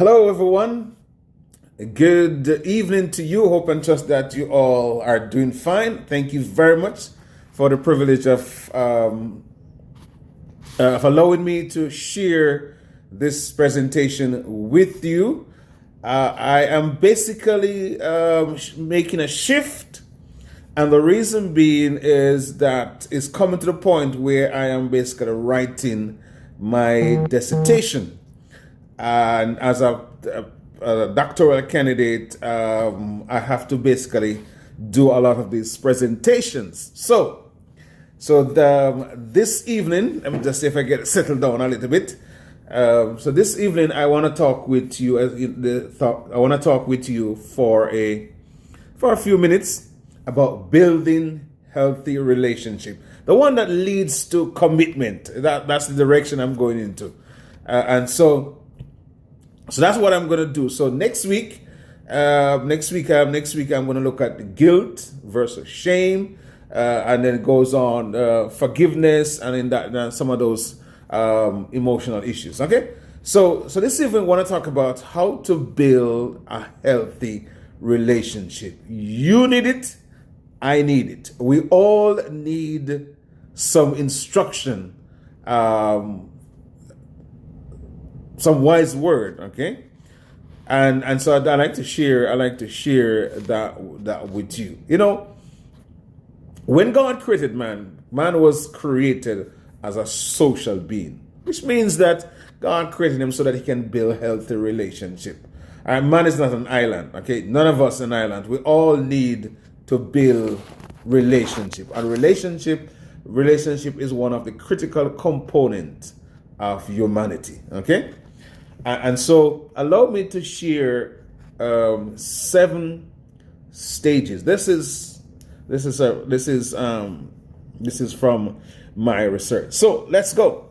Hello, everyone. Good evening to you. Hope and trust that you all are doing fine. Thank you very much for the privilege of allowing me to share this presentation with you. I am basically making a shift, and the reason being is that it's coming to the point where I am basically writing my dissertation. And as a doctoral candidate, I have to basically do a lot of these presentations. So this evening, let me just see if I get settled down a little bit. So this evening, I want to talk with you. I want to talk with you for a few minutes about building healthy relationship, the one that leads to commitment. That's the direction I'm going into, and so that's what I'm going to do. So next week, I'm going to look at guilt versus shame, and then it goes on forgiveness, and in that some of those emotional issues. Okay, so this evening I want to talk about how to build a healthy relationship. You need it, I need it. We all need some instruction. Some wise word, okay, and so I like to share that with you. You know, when God created man was created as a social being, which means that God created him so that he can build healthy relationship. And man is not an island, okay? None of us an island. We all need to build relationship. And relationship is one of the critical components of humanity, okay? And so allow me to share 7 stages. This is from my research. So let's go.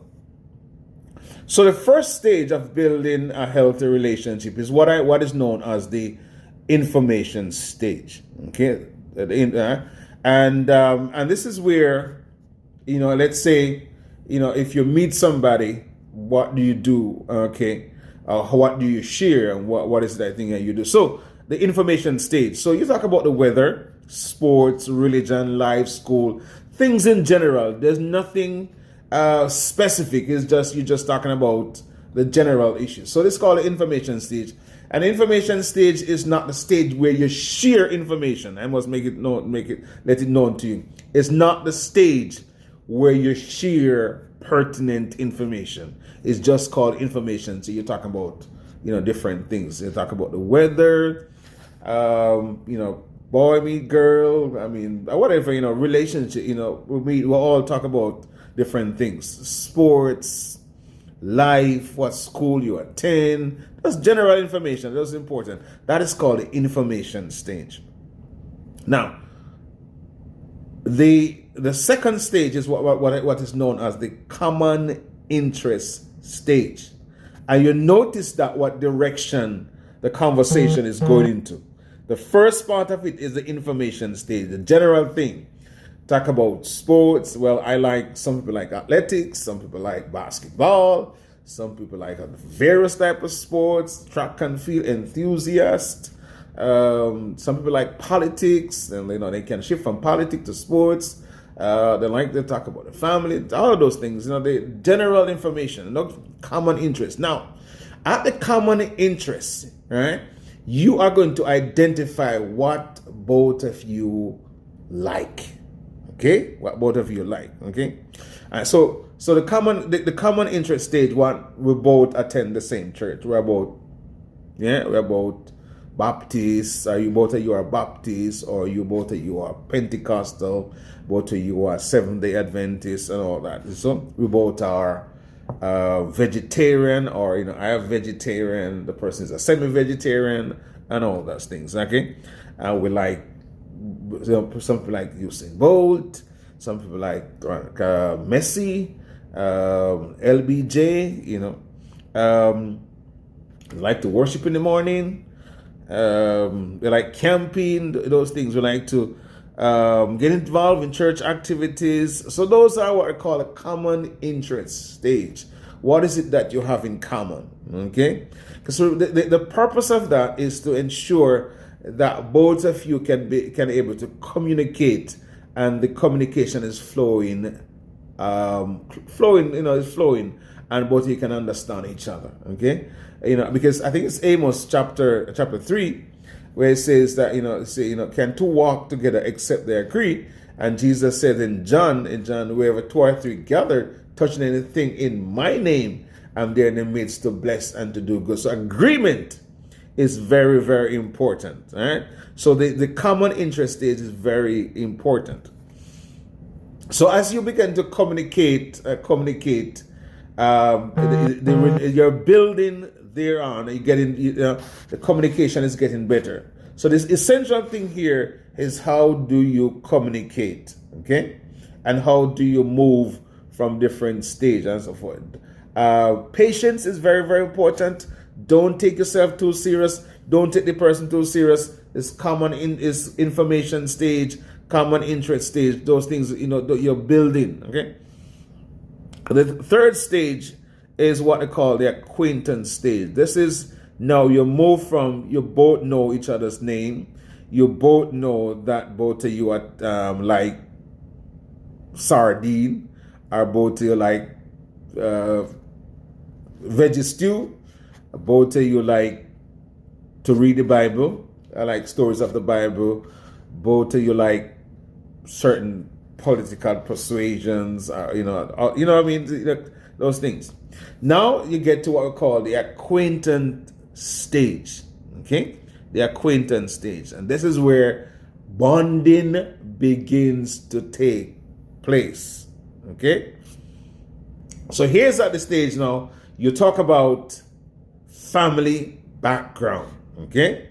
So the first stage of building a healthy relationship is what is known as the information stage. Okay, and this is where, let's say, if you meet somebody, what do you do? Okay. What do you share, and what is that thing that you do? So the information stage. So you talk about the weather, sports, religion, life, school, things in general. There's nothing specific. It's just you're just talking about the general issues. So this is called the information stage. And the information stage is not the stage where you share information. I must let it known to you. It's not the stage where you share pertinent information. It's just called information. So you're talking about, different things. You talk about the weather, boy meet girl, whatever, relationship, we'll all talk about different things. Sports, life, what school you attend. That's general information. That's important. That is called the information stage. Now, the second stage is what is known as the common interest stage. And you notice that what direction the conversation is going into. The first part of it is the information stage, the general thing. Talk about sports. Well, some people like athletics, some people like basketball, some people like various types of sports, track and field enthusiasts. Some people like politics, and they can shift from politics to sports. They like to talk about the family, all of those things, the general information, common interest. Now, at the common interest, right, you are going to identify what both of you like. Okay? What both of you like. Okay? So the common interest stage one, we both attend the same church. We're both Baptists, or both of you are Baptists, or both of you are Pentecostal, both of you are Seventh-day Adventists, and all that. So we both are vegetarian, or I am vegetarian, the person is a semi-vegetarian, and all those things. Okay, and we like some people like Usain Bolt, some people like Messi, LBJ. Like to worship in the morning. We like camping, those things. We like to get involved in church activities. So those are what I call a common interest stage. What is it that you have in common? Okay, so the purpose of that is to ensure that both of you can able to communicate, and the communication is flowing, is flowing, and both of you can understand each other. Okay, because I think it's Amos chapter 3, where it says that can two walk together except they agree? And Jesus said in John, wherever two or three gathered, touching anything in my name, I'm there in the midst to bless and to do good. So agreement is very, very important. All right. So the common interest stage is very important. So as you begin to communicate, you're building thereon. You're getting, the communication is getting better. So this essential thing here is, how do you communicate, okay, and how do you move from different stages and so forth. Patience is very, very important. Don't take yourself too serious. Don't take the person too serious. It's common is information stage, common interest stage. Those things you're building. Okay. The third stage is what they call the acquaintance stage. This is now you move from, you both know each other's name. You both know that both of you are like sardine, or both of you like veggie stew. Both of you like to read the Bible. I like stories of the Bible. Both of you like certain political persuasions, what I mean, those things. Now you get to what we call the acquaintance stage. Okay, the acquaintance stage, and this is where bonding begins to take place. Okay, so here's at the stage now. You talk about family background. Okay,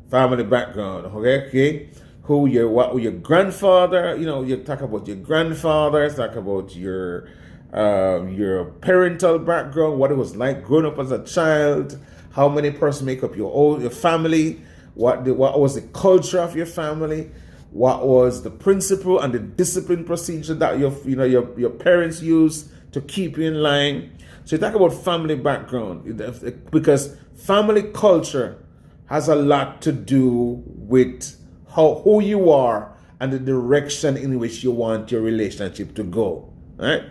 family background. Okay. What your grandfather, you talk about your grandfather, talk about your parental background, what it was like growing up as a child, how many persons make up your family, what was the culture of your family, what was the principle and the discipline procedure that your parents used to keep you in line. So you talk about family background, because family culture has a lot to do with who you are and the direction in which you want your relationship to go. Right?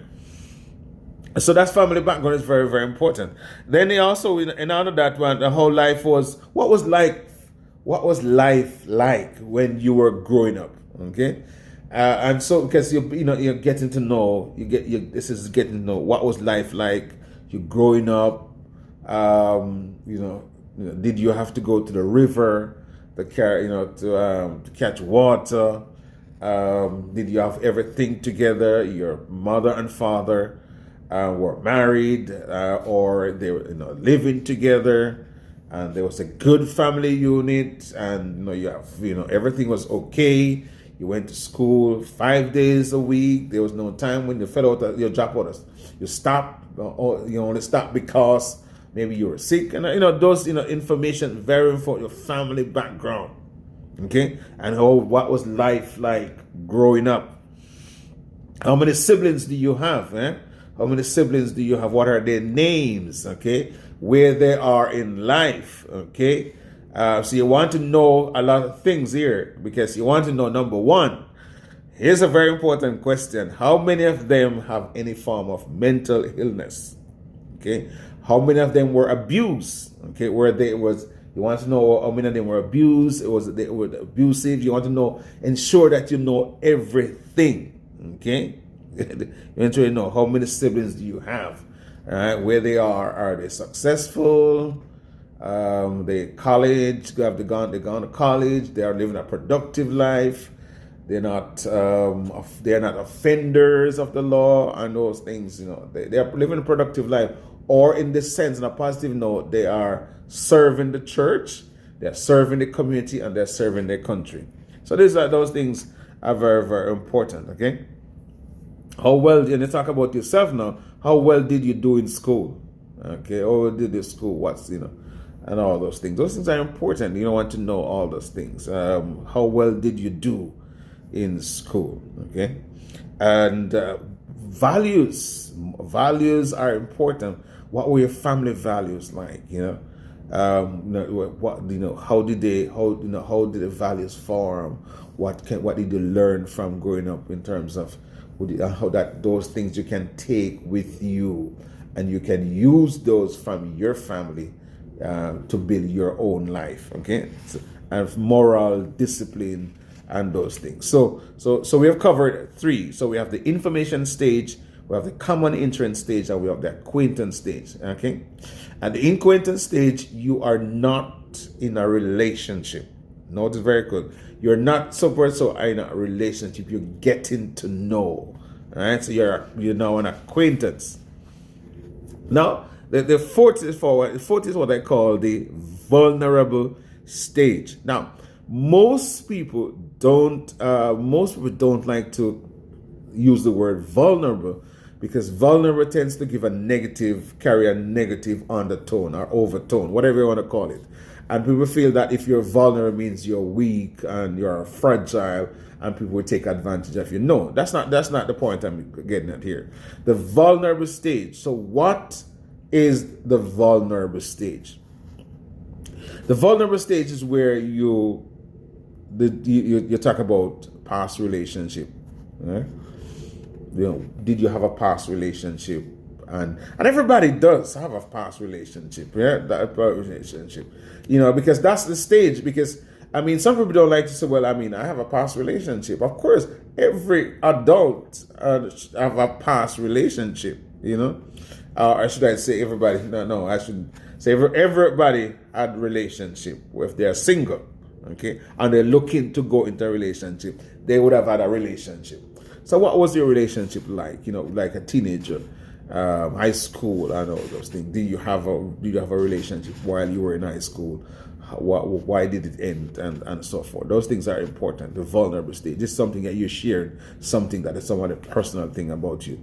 So that family background is very, very important. Then they also, in under that one, the whole life was, what was life like when you were growing up? Okay, and so because you're getting to know, this is getting to know what was life like. You growing up, did you have to go to the river to catch water? Did you have everything together? Your mother and father were married, or they were living together, and there was a good family unit, and everything was okay. You went to school 5 days a week. There was no time when you fell out of your job orders. You stopped, or you only stopped because maybe you were sick, and those information very important. Your family background, okay, and what was life like growing up? How many siblings do you have? How many siblings do you have? What are their names? Okay, where they are in life? Okay, so you want to know a lot of things here, because you want to know, number one, here's a very important question: how many of them have any form of mental illness? Okay, how many of them were abused? Okay, you want to know how many of them were abused. They were abusive. You want to ensure that you know everything. Okay, you want to know how many siblings do you have. All right, where they are they successful? They college? They gone to college? They are living a productive life. They're not offenders of the law and those things. They are living a productive life. Or in this sense, in a positive note, they are serving the church, they're serving the community, and they're serving their country. So those things are very, very important. Okay. How well, and you talk about yourself now, how well did you do in school? Okay, how well did you school? And all those things. Those things are important. You don't want to know all those things. How well did you do in school? Okay. And values are important. What were your family values like? How did the values form? What did you learn from growing up in terms of how that those things you can take with you, and you can use those from your family to build your own life. Okay, and moral discipline and those things. So we have covered three. So we have the information stage, we have the common interest stage, and we have the acquaintance stage. Okay, at the acquaintance stage, you are not in a relationship. Notice very good. You're not so in a relationship. You're getting to know. All right, so you're now an acquaintance. Now the fourth is forward. The fourth is what I call the vulnerable stage. Now most people don't like to use the word vulnerable, because vulnerable tends to carry a negative undertone or overtone, whatever you want to call it. And people feel that if you're vulnerable means you're weak and you're fragile, and people will take advantage of you. No, that's not the point I'm getting at here. The vulnerable stage. So what is the vulnerable stage? The vulnerable stage is where you talk about past relationship. Right? Did you have a past relationship? And everybody does have a past relationship, yeah, that relationship. Because that's the stage. Because some people don't like to say, well, I have a past relationship. Of course, every adult have a past relationship, or should I say everybody? No, I should say everybody had relationship. If they're single, okay, and they're looking to go into a relationship, they would have had a relationship. So what was your relationship like? Like a teenager, high school, and all those things. Did you have a relationship while you were in high school? Why did it end, and so forth? Those things are important. The vulnerable stage. This is something that you shared, something that is somewhat a personal thing about you.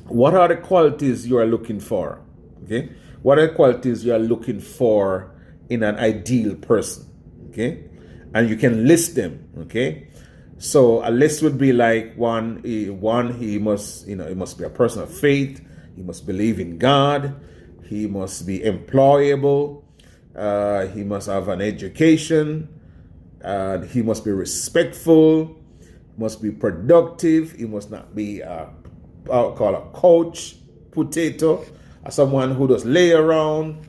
What are the qualities you are looking for? Okay, what are the qualities you are looking for in an ideal person? Okay, and you can list them. Okay. So a list would be like he must be a person of faith. He must believe in God. He must be employable. He must have an education. He must be respectful. Must be productive. He must not be I'll call a couch potato, someone who just lay around.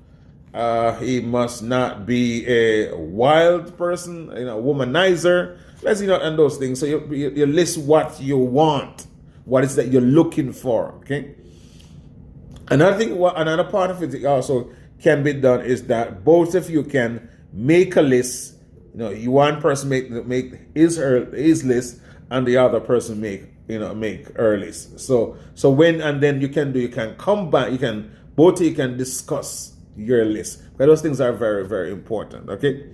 He must not be a wild person, a womanizer. And those things. So you list what you want, what is that you're looking for. Okay. Another part of it also can be done is that both of you can make a list. You one person make his list, and the other person make her list. So then you can come back. Both of you can discuss your list. But those things are very, very important. Okay.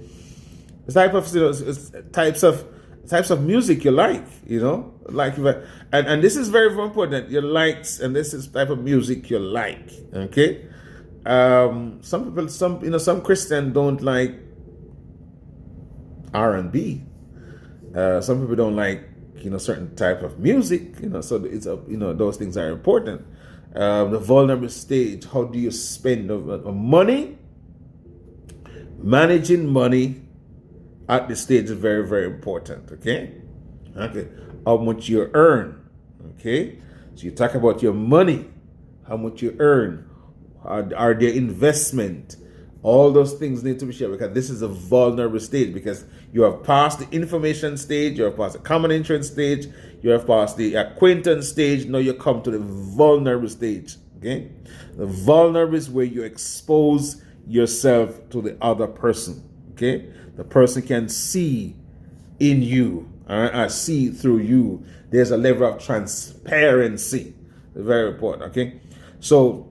The types of music you like, and this is very, very important. Your likes, and this is type of music you like. Okay, some Christians don't like R&B. Some people don't like certain type of music. So it's those things are important. The vulnerable stage. How do you spend money? Managing money at this stage is very, very important. Okay. How much you earn. Okay. So you talk about your money, how much you earn, are there investment. All those things need to be shared, because this is a vulnerable stage, because you have passed the information stage, you have passed the common interest stage, you have passed the acquaintance stage. Now you come to the vulnerable stage. Okay. The vulnerable is where you expose yourself to the other person. Okay. The person can see in you, see through you. There's a level of transparency. It's very important. Okay, so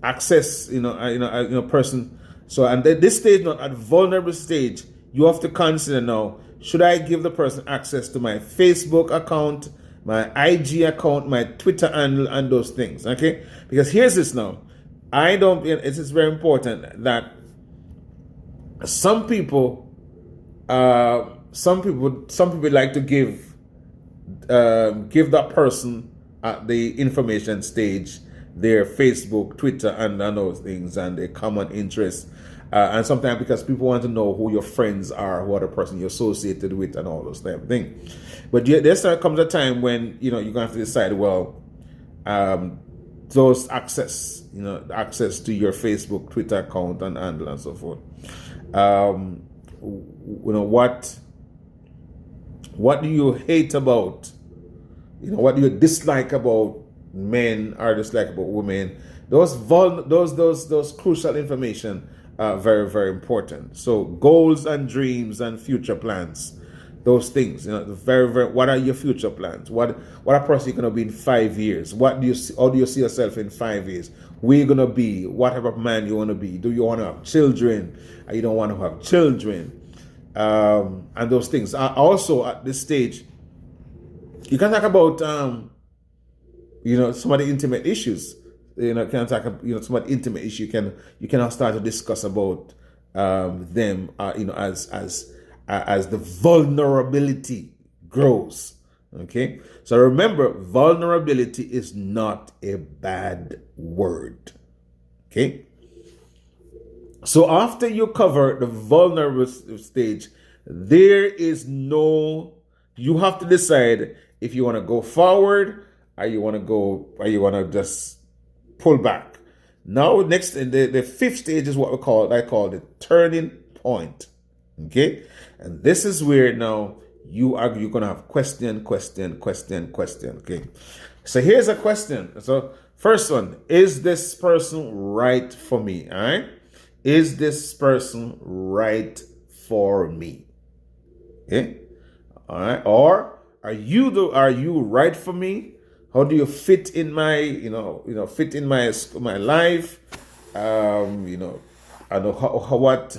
access, person. So and this stage, not at vulnerable stage, you have to consider now: should I give the person access to my Facebook account, my IG account, my Twitter handle, and those things? Okay, because here's this now. It is very important that some people like to give that person at the information stage their Facebook, Twitter, and those things, and their common interests. And sometimes because people want to know who your friends are, who other person you're associated with, and all those type of things. But there comes a time when you're going to have to decide, well, those access to your Facebook, Twitter account, and handle and so forth. What do you hate about? What do you dislike about men or dislike about women? Those crucial information are very, very important. So goals and dreams and future plans, those things, very, very. What are your future plans? What a person you're gonna be in 5 years? How do you see yourself in 5 years? Where you gonna be? What type of man you wanna be? Do you wanna have children? Or you don't want to have children? And those things. Also, at this stage, you can talk about some of the intimate issues. Can talk some of the intimate issue. You can start to discuss about them. As the vulnerability grows. Okay, so remember, vulnerability is not a bad word. Okay, so after you cover the vulnerable stage, you have to decide if you want to go forward or you want to just pull back. Now, next, the fifth stage is what I call the turning point. Okay, and this is where now you're going to have question. Okay, so here's a question. So first one, is this person right for me? All right, is this person right for me? Okay, all right, or are you right for me? How do you fit in my my life? I know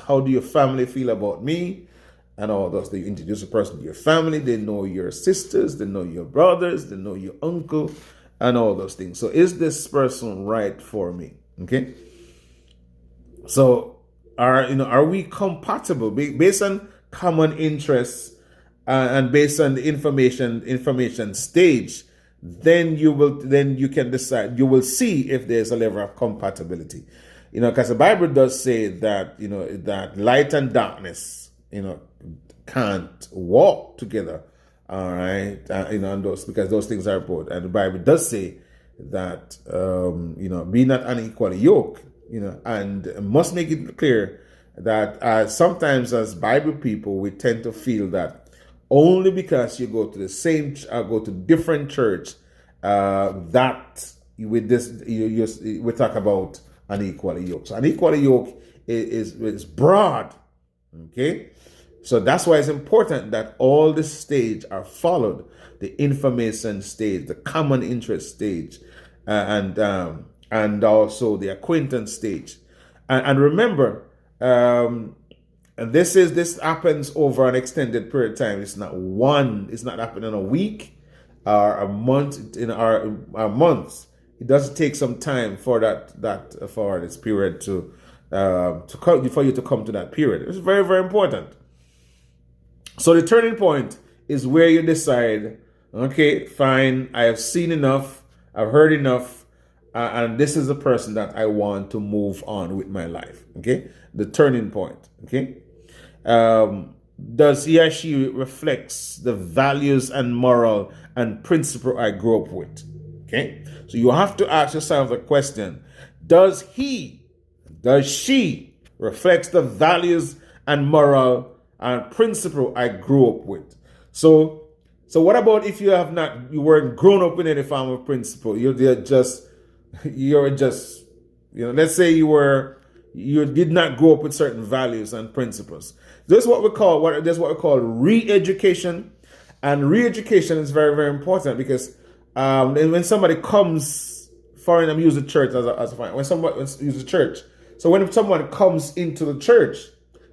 how do your family feel about me, and all those. They introduce a person to your family. They know your sisters. They know your brothers. They know your uncle, and all those things. So, is this person right for me? Okay. So, are we compatible based on common interests and based on the information stage? Then you can decide. You will see if there's a level of compatibility. Because the Bible does say that, that light and darkness, can't walk together. All right. And because those things are both. And the Bible does say that, be not unequally yoked, and must make it clear that sometimes as Bible people, we tend to feel that only because you go to the same, go to different church, that with this, we talk about unequally yoked. So unequally yoked is broad. Okay, so that's why it's important that all the stage are followed: the information stage, the common interest stage, and also the acquaintance stage. And remember, and this happens over an extended period of time. It's not happening a week or a month a month. It does take some time for for this period for you to come to that period. It's very, very important. So the turning point is where you decide, okay, fine, I have seen enough, I've heard enough, and this is the person that I want to move on with my life. Okay, the turning point. Okay, does he or she reflects the values and moral and principle I grew up with? Okay, so you have to ask yourself the question: does she reflects the values and moral and principle I grew up with? So what about if you weren't grown up in any form of principle? You're just let's say you did not grow up with certain values and principles. This is what we call re-education, and re-education is very, very important because when somebody comes, foreign, I'm using the church as a fine. When somebody uses the church, so when someone comes into the church,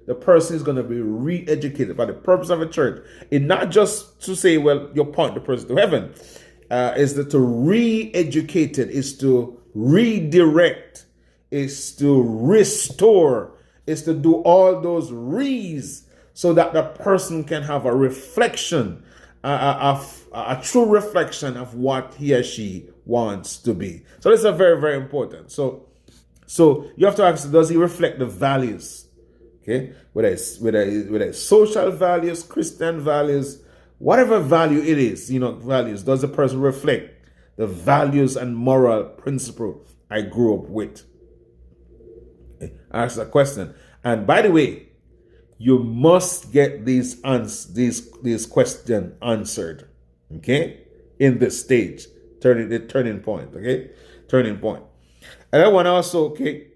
the person is going to be re-educated by the purpose of a church. It's not just to say, well, you point the person to heaven. Is that to re-educate it, is to redirect, is to restore, is to do all those re's so that the person can have a reflection a true reflection of what he or she wants to be. So this is very, very important. So you have to ask, does he reflect the values? Okay, whether it's social values, Christian values, whatever value it is, values, does the person reflect the values and moral principle I grew up with? Okay. Ask that question. And by the way, you must get these questions answered, okay, in this stage, the turning point, okay, turning point. And that one also, okay,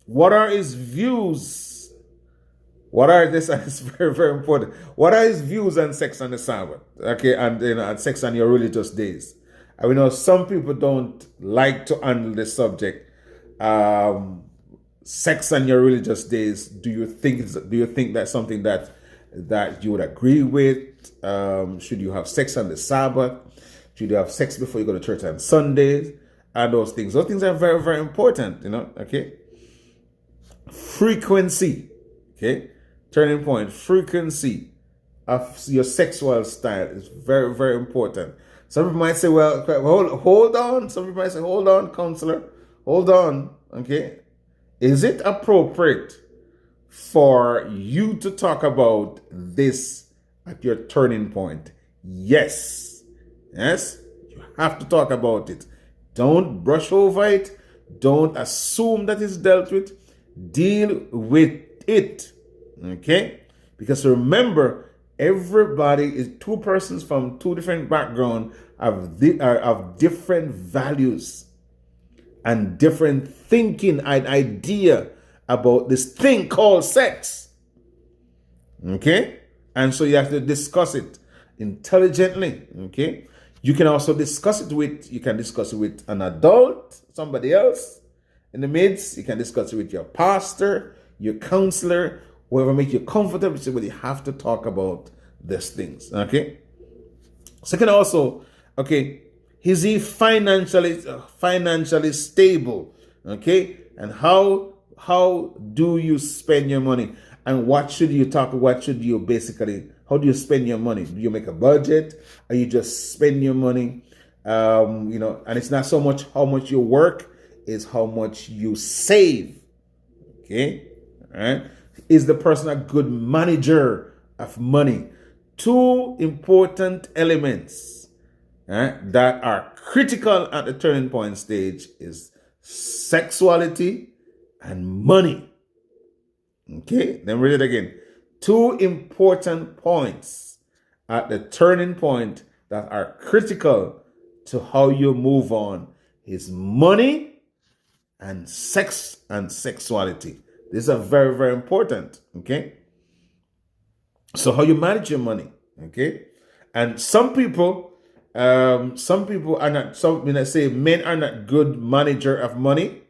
what are his views? What are this? It's very, very important. What are his views on sex on the Sabbath? Okay, and and sex on your religious days. And we know some people don't like to handle this subject. Sex on your religious days. Do you think that's something that you would agree with? Should you have sex on the Sabbath? Should you have sex before you go to church on Sundays? And those things. Those things are very, very important. Okay. Frequency. Okay. Turning point. Frequency of your sexual style is very, very important. Some people might say, well, hold on. Some people might say, hold on, counselor. Hold on. Okay. Is it appropriate for you to talk about this at your turning point? Yes. Yes. You have to talk about it. Don't brush over it. Don't assume that it's dealt with. Deal with it. Okay? Because remember, everybody is two persons from two different backgrounds of different values and different thinking and idea about this thing called sex. Okay? And so you have to discuss it intelligently. Okay? You can also discuss it with an adult, somebody else in the midst. You can discuss it with your pastor, your counselor, whoever make you comfortable. But you have to talk about these things. Okay? Second also, okay, is he financially stable? Okay? And how do you spend your money? And how do you spend your money? Do you make a budget? Or you just spend your money? And it's not so much how much you work, it's how much you save. Okay? All right? Is the person a good manager of money? Two important elements that are critical at the turning point stage is sexuality and money. Okay? Then read it again. Two important points at the turning point that are critical to how you move on is money and sex and sexuality. These are very, very important. Okay. So how you manage your money. Okay. And some people are not. Let's say men are not good manager of money,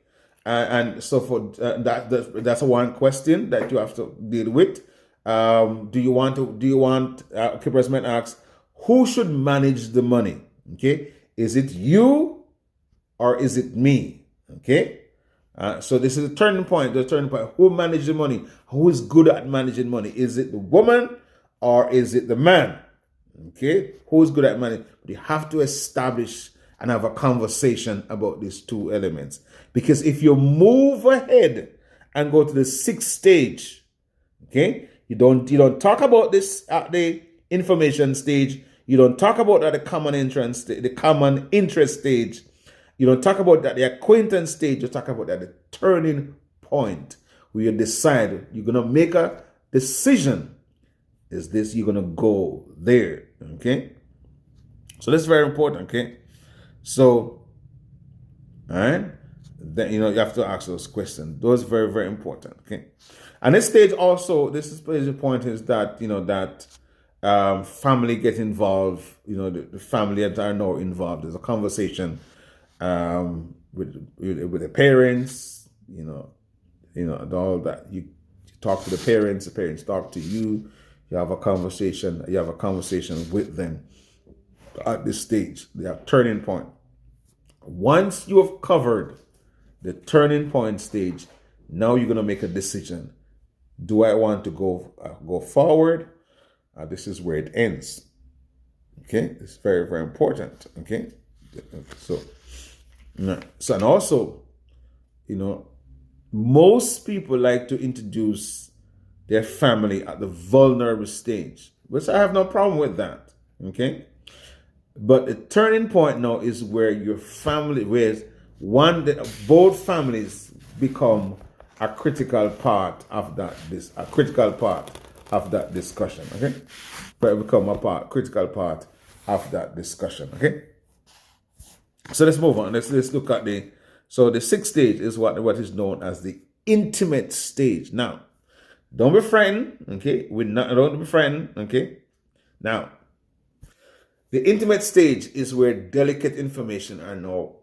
and so for that's one question that you have to deal with. Do you want? President asks, who should manage the money? Okay, is it you or is it me? Okay, so this is the turning point. Who manages the money? Who is good at managing money? Is it the woman or is it the man? Okay, who is good at managing? You have to establish and have a conversation about these two elements, because if you move ahead and go to the sixth stage, okay. You don't talk about this at the information stage. You don't talk about that at the common interest stage. You don't talk about that at the acquaintance stage. You talk about that at the turning point where you decide you're gonna make a decision. Is this you're gonna go there? Okay. So that's very important. Okay. So, all right. Then you have to ask those questions. Those are very, very important. Okay. And this stage also, the point is that family get involved. The family that are now involved. There's a conversation with the parents. And all that. You talk to the parents talk to you. You have a conversation. You have a conversation with them at this stage. The turning point. Once you have covered the turning point stage, now you're going to make a decision. Do I want to go forward? This is where it ends. Okay, it's very, very important. Okay, so and also, most people like to introduce their family at the vulnerable stage, which I have no problem with that. Okay, but the turning point now is where your family, where both families become a critical part of that discussion. Okay, but become critical part of that discussion. Okay, so let's move on. Let's look at the sixth stage is what is known as the intimate stage. Now, don't be frightened. Okay, don't be frightened. Okay, now the intimate stage is where delicate information are now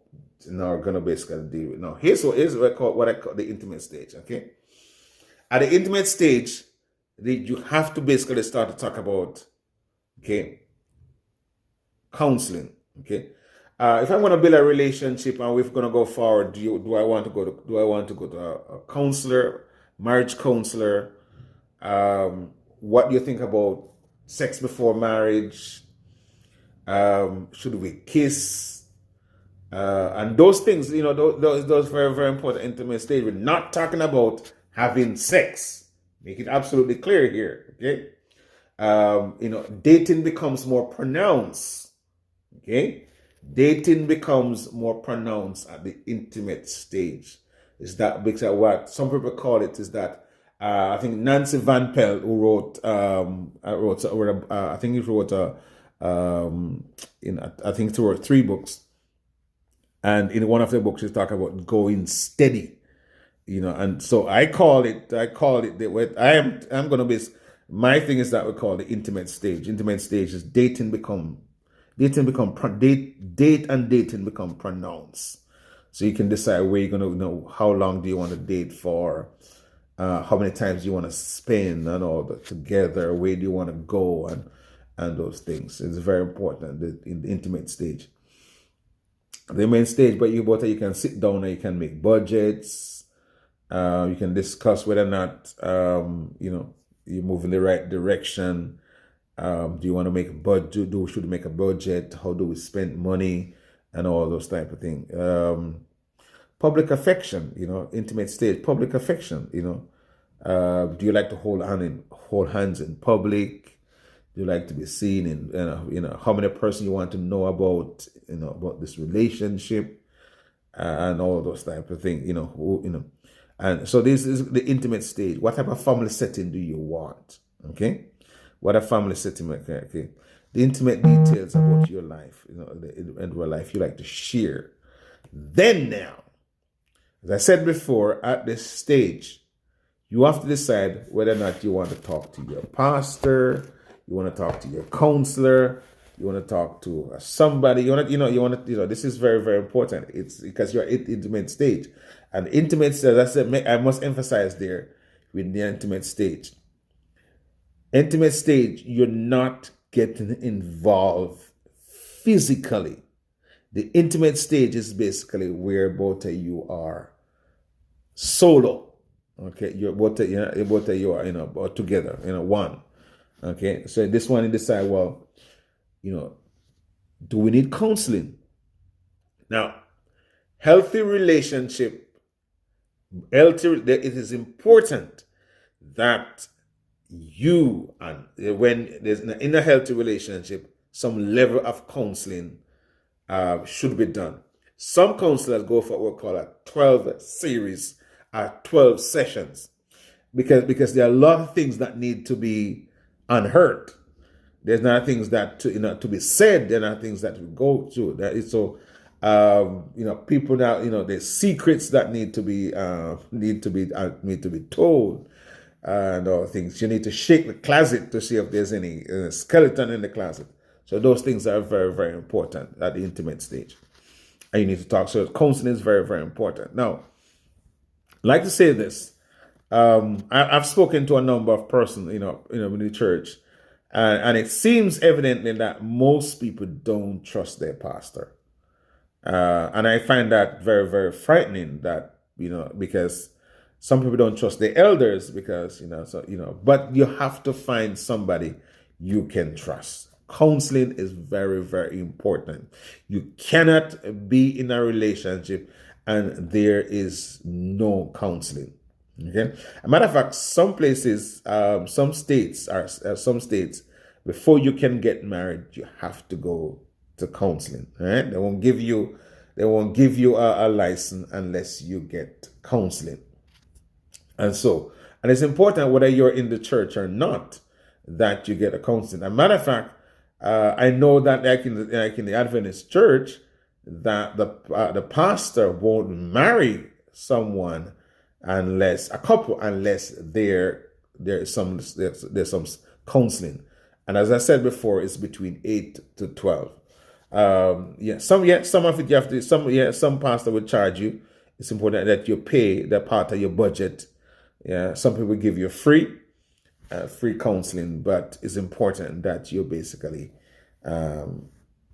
going to basically deal with. Now, here's what I call the intimate stage. Okay, at the intimate stage, you have to basically start to talk about, counseling. Okay, if I'm going to build a relationship and we're going to go forward, do I want to go to a counselor, marriage counselor? What do you think about sex before marriage? Should we kiss? And those things, those very, very important intimate stage. We're not talking about having sex. Make it absolutely clear here. Okay. Dating becomes more pronounced. Okay. Dating becomes more pronounced at the intimate stage. Is that because what some people call it is that I think Nancy Van Pelt, who wrote I think he wrote I think she wrote 3 books, and in one of the books she's talking about going steady, and so I call it I'm going to base my thing is that we call the intimate stage. Intimate stage is dating become pronounced. So you can decide where you're going to, how long do you want to date for, how many times you want to spend and all that together, where do you want to go, and those things. It's very important in the intimate stage. The main stage, but you can sit down and you can make budgets. You can discuss whether or not you move in the right direction. Do you want to make a budget? Should we make a budget? How do we spend money? And all those type of things. Public affection, intimate stage, public affection, do you like to hold hands in public? Do you like to be seen in, how many person you want to know about, about this relationship, and all those type of things, and so this is the intimate stage. What type of family setting do you want? Okay. What a family setting, okay. The intimate details about your life, and your life you like to share. Then now, as I said before, at this stage, you have to decide whether or not you want to talk to your pastor, you want to talk to your counselor, you want to talk to somebody, this is very, very important. It's because you're at intimate stage. And intimate stage, as I said, I must emphasize there with the intimate stage. Intimate stage, you're not getting involved physically. The intimate stage is basically where both of you are solo. Okay, both of you are together, one. Okay, so this one you decide, well, do we need counseling? Now, it is important that you, and when there's in a healthy relationship, some level of counseling should be done. Some counselors go for what we call a 12 series, 12 sessions, because there are a lot of things that need to be unheard. There's not things that to be said. There are not things that we go through. That is so. People now, there's secrets that need to be told. And all things. You need to shake the closet to see if there's any skeleton in the closet. So those things are very, very important at the intimate stage. And you need to talk. So counseling is very, very important. Now, I'd like to say this. I've spoken to a number of persons, in the church, and it seems evidently that most people don't trust their pastor. And I find that very, very frightening that, because some people don't trust the elders because, but you have to find somebody you can trust. Counseling is very, very important. You cannot be in a relationship and there is no counseling. Okay. As a matter of fact, some places, some states, before you can get married, you have to go to counseling. Right? They won't give you a license unless you get counseling. And it's important whether you're in the church or not that you get a counseling. As a matter of fact, I know that like in the Adventist church, that the pastor won't marry someone unless there's some counseling. And as I said before, it's between 8 to 12. Some of it you have to. Some pastor will charge you. It's important that you pay that part of your budget. Yeah, some people give you free counseling, but it's important that you basically go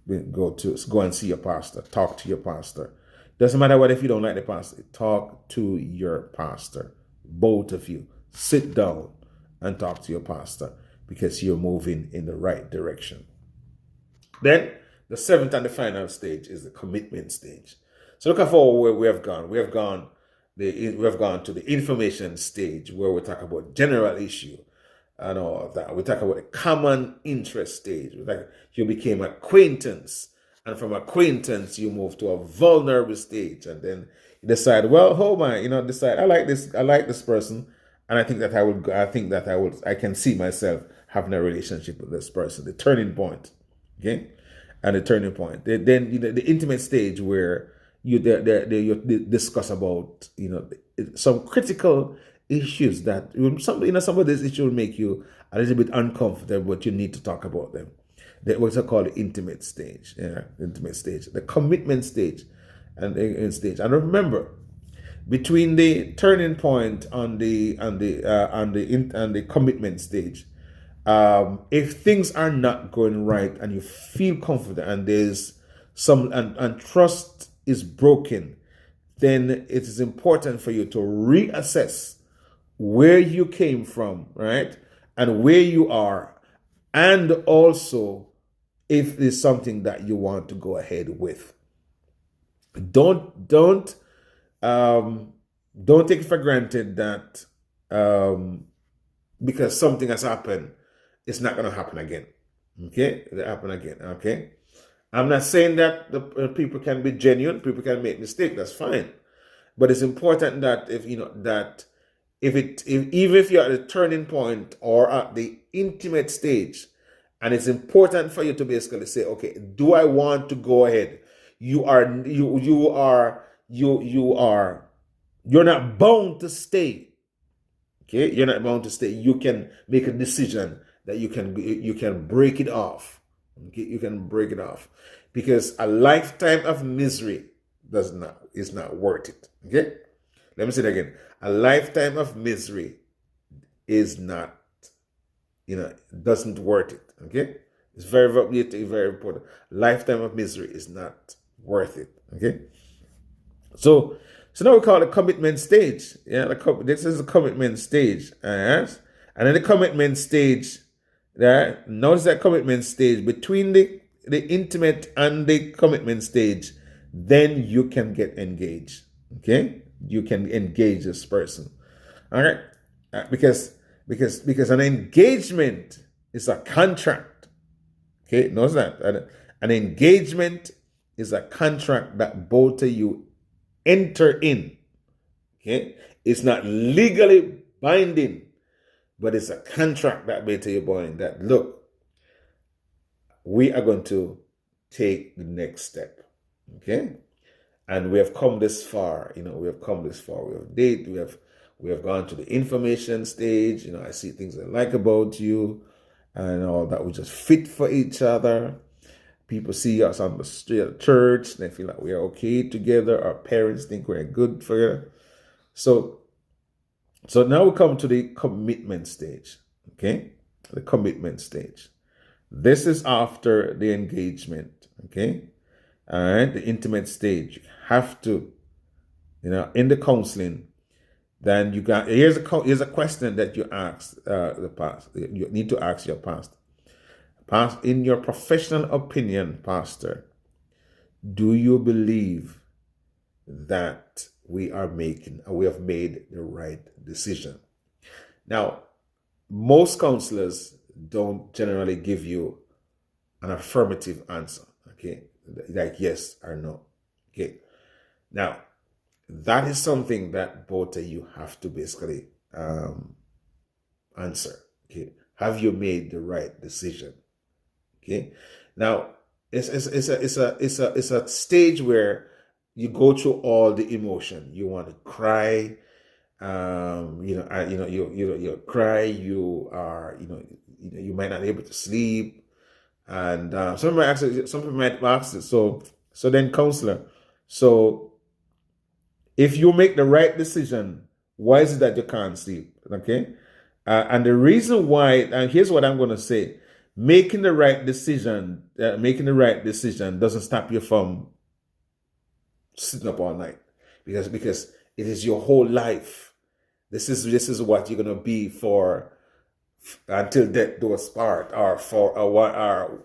and see your pastor, talk to your pastor. Doesn't matter what if you don't like the pastor, talk to your pastor. Both of you sit down and talk to your pastor because you're moving in the right direction. Then the seventh and the final stage is the commitment stage. So look at where we have gone. We have gone to the information stage where we talk about general issue and all of that. We talk about the common interest stage. You became acquaintance, and from acquaintance you move to a vulnerable stage, and then you decide, well, I like this person, and I can see myself having a relationship with this person. The turning point, okay, and the turning point. Then the intimate stage where you discuss about some critical issues that some of these issues will make you a little bit uncomfortable, but you need to talk about them. That what's called the intimate stage, the commitment stage, and remember, between the turning point on the commitment stage, if things are not going right and you feel confident and there's and trust is broken, then it is important for you to reassess where you came from, right? And where you are, and also if there's something that you want to go ahead with. Don't take it for granted that because something has happened, it's not going to happen again. Okay, it'll happen again. Okay, I'm not saying that the people can be genuine. People can make mistakes. That's fine, but it's important that even if you're at the turning point or at the intimate stage, and it's important for you to basically say, okay, do I want to go ahead? You're not bound to stay. Okay, you're not bound to stay. You can make a decision that you can break it off. Okay, you can break it off because a lifetime of misery is not worth it. Okay, let me say that again. A lifetime of misery is not, doesn't worth it. Okay, it's very, very, very important. Lifetime of misery is not worth it. Okay, so now we call it the commitment stage. Yeah, this is the commitment stage. Yes, and then the commitment stage. Notice that commitment stage between the intimate and the commitment stage. Then you can get engaged. Okay, you can engage this person. All right, because an engagement is a contract. Okay, notice that an engagement is a contract that both of you enter in. Okay, it's not legally binding, but it's a contract that both of you bind. That look, we are going to take the next step. Okay, and we have come this far. We have come this far. We have dated. We have gone to the information stage. I see things I like about you, and all that. We just fit for each other. People see us on the street at church. They feel like we are okay together. Our parents think we're good for you. So now we come to the commitment stage. Okay, the commitment stage. This is after the engagement. Okay, all right. The intimate stage. You have to, in the counseling. Then here's a question that you ask the pastor. You need to ask your pastor. In your professional opinion, Pastor, do you believe that we have made the right decision? Now, most counselors don't generally give you an affirmative answer, okay? Like yes or no, okay? Now, that is something that both of you have to basically answer, okay? Have you made the right decision? Okay. Now, it's a stage where you go through all the emotion. You want to cry, you cry. You are, you might not be able to sleep, and some people might ask it. So then, counselor. So, if you make the right decision, why is it that you can't sleep? Okay, and the reason why, and here's what I'm going to say. Making the right decision doesn't stop you from sitting up all night, because it is your whole life. This is what you're gonna be for until death do us part, or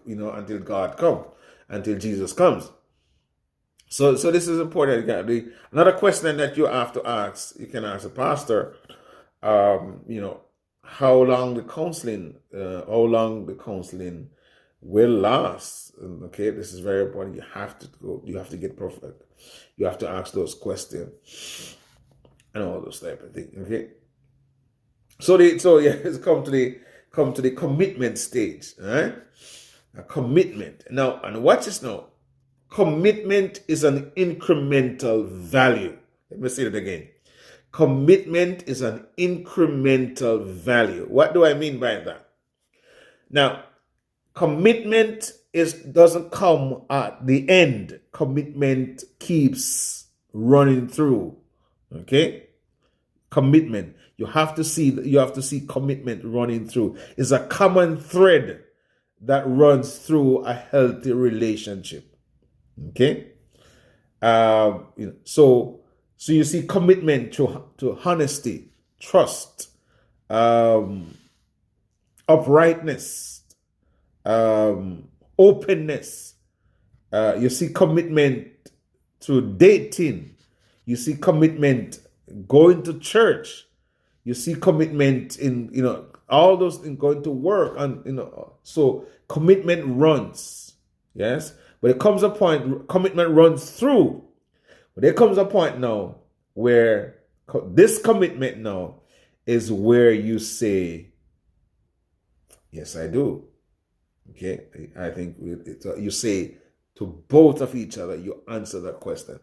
until God comes, until Jesus comes. So this is important. Another question that you have to ask, you can ask a pastor. How long the counseling will last. Okay, this is very important. You have to get perfect. You have to ask those questions and all those type of things. Okay. Let's come to the commitment stage. All right. A commitment. Now, and watch this now. Commitment is an incremental value. Let me say it again. Commitment is an incremental value. What do I mean by that? Now, commitment doesn't come at the end. Commitment keeps running through. Okay? Commitment. You have to see commitment running through. It's a common thread that runs through a healthy relationship. Okay? So you see commitment to honesty, trust, uprightness, openness. You see commitment to dating. You see commitment going to church. You see commitment in all those in going to work, and so commitment runs. Yes, but it comes a point commitment runs through. But there comes a point now where this commitment now is where you say, yes, I do. Okay, I think you say to both of each other, you answer that question.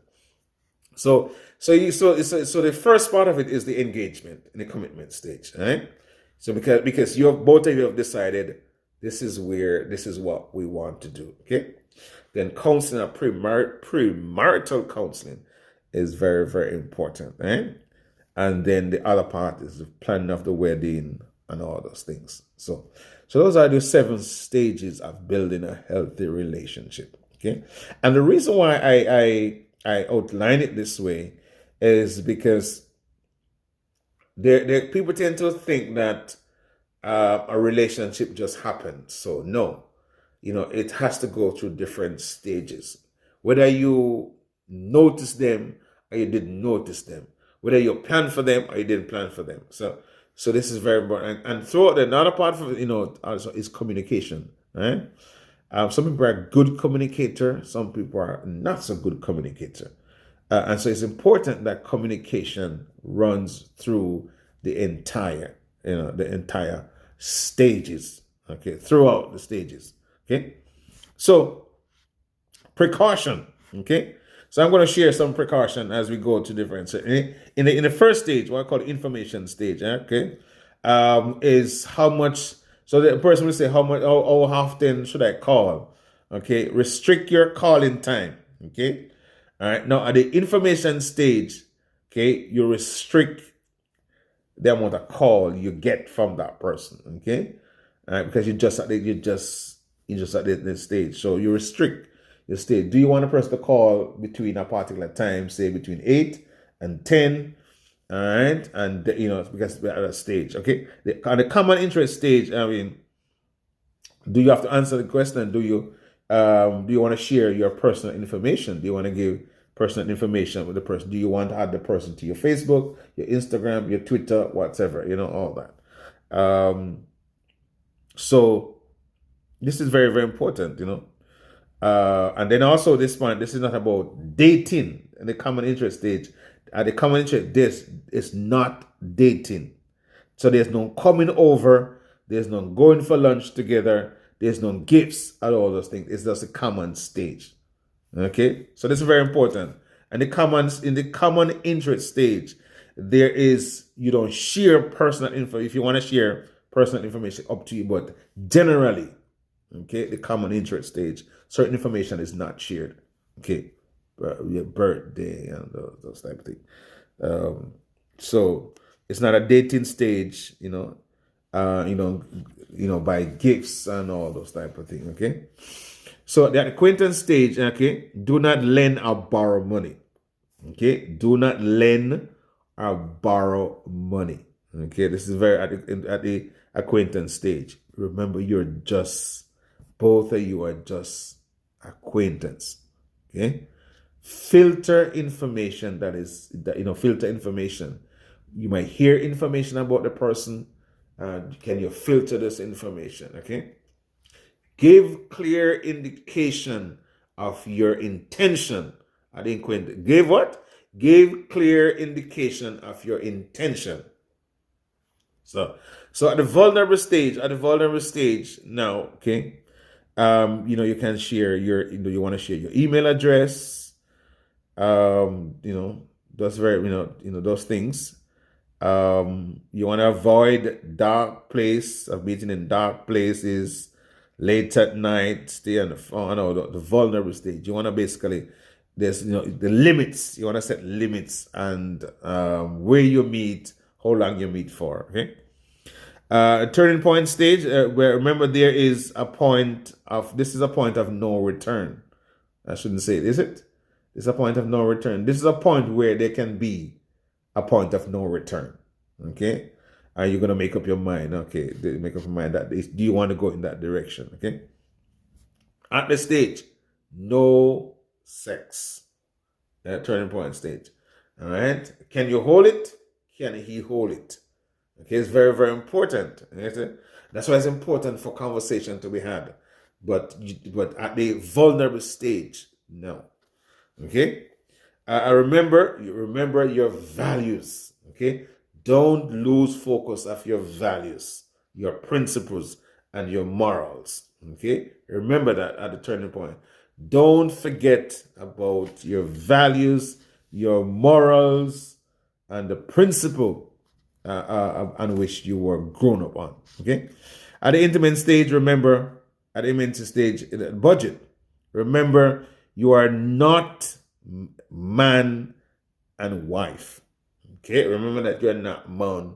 So the first part of it is the engagement in the commitment stage, right? So because both of you have decided this is what we want to do. Okay. Then counseling, premarital counseling is very, very important, right? And then the other part is the planning of the wedding and all those things. So those are the 7 stages of building a healthy relationship. Okay. And the reason why I outline it this way is because people tend to think that a relationship just happens. So no. It has to go through different stages. Whether you notice them or you didn't notice them. Whether you plan for them or you didn't plan for them. So this is very important. And throughout another part of it, also is communication. Right? Some people are good communicator. Some people are not so good communicator. And so it's important that communication runs through the entire stages. Okay, throughout the stages. Okay, so precaution. Okay, so I'm going to share some precaution as we go to different. So in the first stage, what I call the information stage. Okay, is how much. So the person will say how often should I call? Okay, restrict your calling time. Okay, all right. Now at the information stage, okay, you restrict the amount of call you get from that person. Okay, all right, because you just at the stage. So you restrict your stage. Do you want a person to call between a particular time, say between 8 and 10? All right. And, because we're at a stage. Okay. On the common interest stage, Do you have to answer the question? Do you want to share your personal information? Do you want to give personal information with the person? Do you want to add the person to your Facebook, your Instagram, your Twitter, whatever, all that. So this is very, very important, and then also this is not about dating in the common interest stage. At the common interest, this is not dating. So there's no coming over, there's no going for lunch together, there's no gifts and all those things. It's just a common stage. Okay? So this is very important. And in the common interest stage, you don't share personal info. If you want to share personal information, up to you, but generally, okay, the common interest stage, certain information is not shared. Okay? Your birthday and those type of things. So it's not a dating stage, by gifts and all those type of things. Okay. So the acquaintance stage, okay, do not lend or borrow money. Okay, do not lend or borrow money. Okay, this is very at the acquaintance stage. Remember, both of you are just acquaintance. Okay. Filter information filter information. You might hear information about the person. Can you filter this information? Okay. Give clear indication of your intention. I didn't quit. Give what? Give clear indication of your intention. So at the vulnerable stage now, okay, you can share you want to share your email address. Those those things. You want to avoid dark place of meeting in dark places, late at night, stay on the phone, the vulnerable stage. You want to basically, there's, the limits. You want to set limits and where you meet, how long you meet for, okay? Turning point stage, where remember there is a point of no return. I shouldn't say it, is it? It's a point of no return. This is a point where there can be a point of no return. Okay? And you're going to make up your mind. Okay? Make up your mind that do you want to go in that direction? Okay? At the stage, no sex. That turning point stage. All right? Can you hold it? Can he hold it? Okay? It's very, very important. That's why it's important for conversation to be had. But at the vulnerable stage, no. Okay? Remember your values. Okay? Don't lose focus of your values, your principles, and your morals. Okay? Remember that at the turning point. Don't forget about your values, your morals, and the principle on which you were grown up on. Okay? At the intimate stage, budget. Remember, you are not man and wife. Okay, remember that you're not man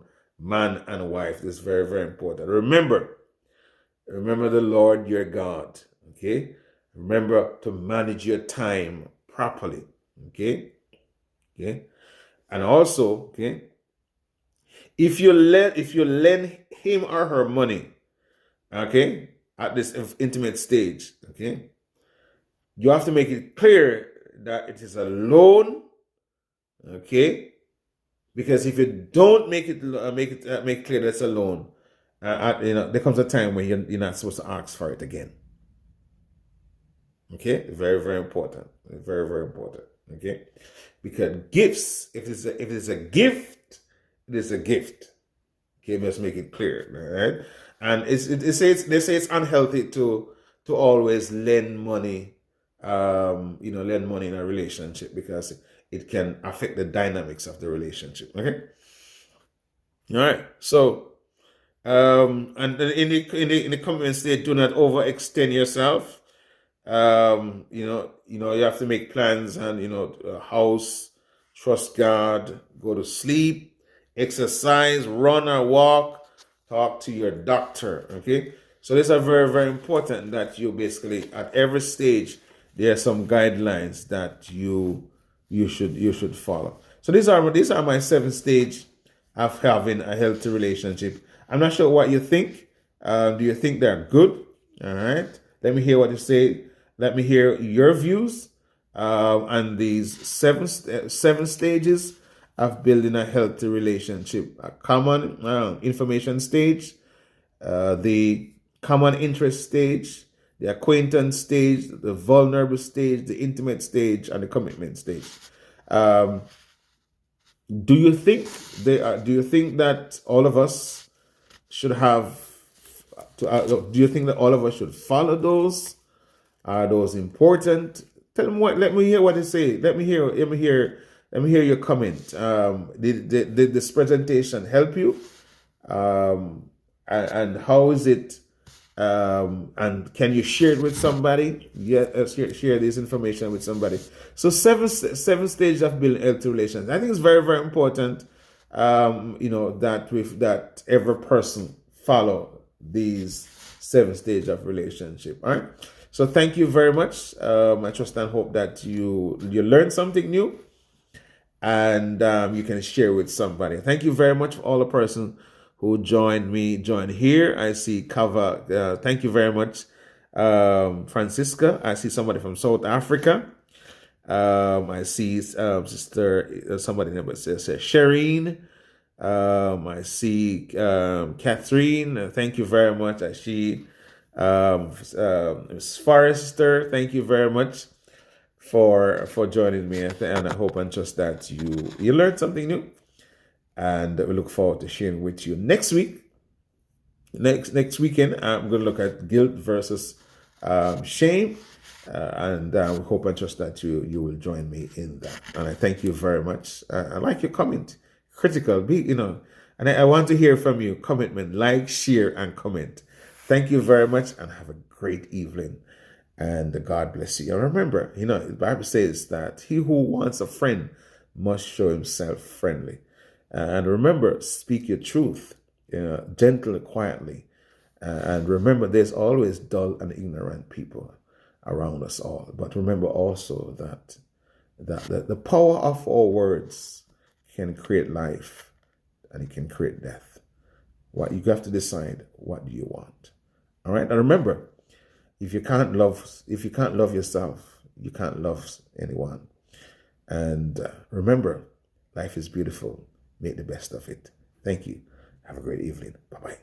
and wife. This is very, very important. Remember the Lord your God. Okay, remember to manage your time properly. Okay, and also, okay, if you lend him or her money, okay, at this intimate stage, okay, you have to make it clear that it is a loan, okay? Because if you don't make clear that it's a loan, there comes a time when you're not supposed to ask for it again. Okay, very, very important. Very, very important. Okay, because gifts, if it's a gift, it is a gift. Okay, let's make it clear, right? And they say it's unhealthy to always lend money. Lend money in a relationship because it can affect the dynamics of the relationship. Okay. All right. So, and in the commitment state, do not overextend yourself. You have to make plans and a house, trust God, go to sleep, exercise, run or walk, talk to your doctor. Okay. So these are very, very important that you basically at every stage. There are some guidelines that you should follow. So these are my 7 stages of having a healthy relationship. I'm not sure what you think. Do you think they're good? All right. Let me hear what you say. Let me hear your views on these seven stages of building a healthy relationship. A common information stage, the common interest stage, the acquaintance stage, the vulnerable stage, the intimate stage, and the commitment stage. Um, do you think do you think that all of us should have? Do you think that all of us should follow those? Are those important? Tell them what. Let me hear what they say. Let me hear. Let me hear. Let me hear your comment. Did this presentation help you? And how is it? And can you share it with somebody? Yeah, share this information with somebody. So seven stages of building healthy relations. I think it's very, very important. That every person follow these 7 stages of relationship. All right. So thank you very much. I trust and hope that you learned something new, and you can share with somebody. Thank you very much for all the person who joined here. I see Kava. Thank you very much, Francisca. I see somebody from South Africa. I see sister somebody named says Shireen. I see Catherine. Thank you very much. I see Forrester. Thank you very much for joining me, and I hope and trust that you learned something new, and we look forward to sharing with you next week. Next weekend, I'm going to look at guilt versus shame, and we hope and trust that you will join me in that. And I thank you very much. I like your comment, critical, and I want to hear from you. Commitment, like, share, and comment. Thank you very much, and have a great evening. And God bless you. And remember, the Bible says that he who wants a friend must show himself friendly. And remember, speak your truth, gently, quietly. And remember, there's always dull and ignorant people around us all. But remember also that the power of our words can create life, and it can create death. What you have to decide, what do you want? All right. And remember, if you can't love yourself, you can't love anyone. And remember, life is beautiful. Make the best of it. Thank you. Have a great evening. Bye-bye.